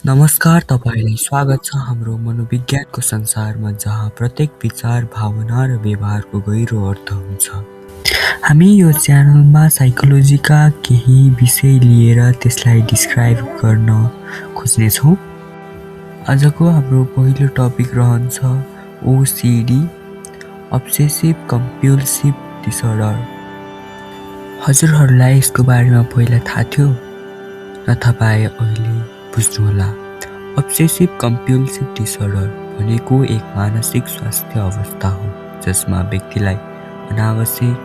नमस्कार तपाईलाई स्वागत छ हाम्रो मनोविज्ञानको संसारमा जहाँ प्रत्येक विचार, भावना र व्यवहारको गहिरो अर्थ हुन्छ। हामी यो च्यानलमा साइकोलोजीका केही विषय लिएर त्यसलाई डिस्क्राइब गर्न खोज्नेछौँ। आजको हाम्रो पहिलो टपिक रहन्छ ओसिडी, अब्सेसिभ कम्पल्सिभ डिसअर्डर। हजुरहरूलाई यसको बारेमा पहिला थाहा थियो? नथाहा पाए अहिले बुझ्नुहोला। अब्सेसिभ कम्पल्सिभ डिसअर्डर भनेको एक मानसिक स्वास्थ्य अवस्था हो जसमा व्यक्तिलाई अनावश्यक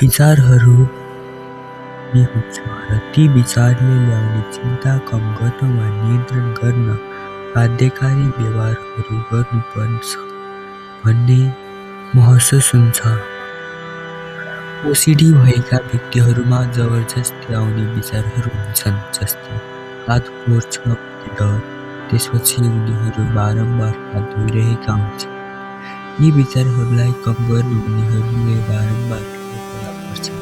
विचारहरू हुने हुन्छ र ती विचारले ल्याउने चिन्ता कम गर्न वा नियन्त्रण गर्न बाध्यकारी व्यवहारहरू गर्नुपर्छ भन्ने महसुस हुन्छ। ओसिडी भएका व्यक्तिहरूमा जबरजस्ती आउने विचारहरू हुन्छन्, जस्तै हात कोर्छ भन्ने डर। त्यसपछि उनीहरू बारम्बार हात धोइरहेका हुन्छन्। यी विचारहरूलाई कम गर्न उनीहरूले बारम्बार फेला पर्छन्।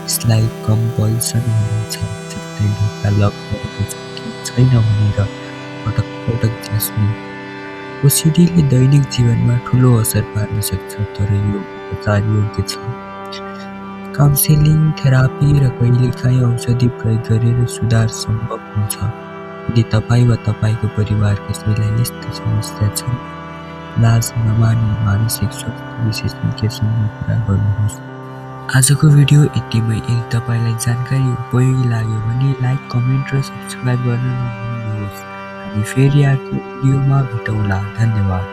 यसलाई कम्पल्सन भनिन्छ, जस्तै ढोका लक गरेको छ कि छैन भनेर पटक पटक जाँच्नु। ओसिडीले दैनिक जीवनमा ठुलो असर पार्न सक्छ, तर यो उपचार योग्य छ। काउन्सेलिङ, थेरापी र कहिलेकाहीँ औषधि प्रयोग गरेर सुधार सम्भव हुन्छ। यदि तपाईँ वा तपाईँको परिवार कसैलाई यस्ता समस्या छन्, लाज नमानी मानसिक स्वास्थ्य विशेषज्ञसँग कुरा गर्नुहोस्। आजको भिडियो यतिमै। यदि तपाईँलाई जानकारी उपयोगी लाग्यो भने लाइक, कमेन्ट र सब्स्क्राइब गर्न नभुल्नुहोस्। हामी फेरि अर्को भिडियोमा भेटौँला। धन्यवाद।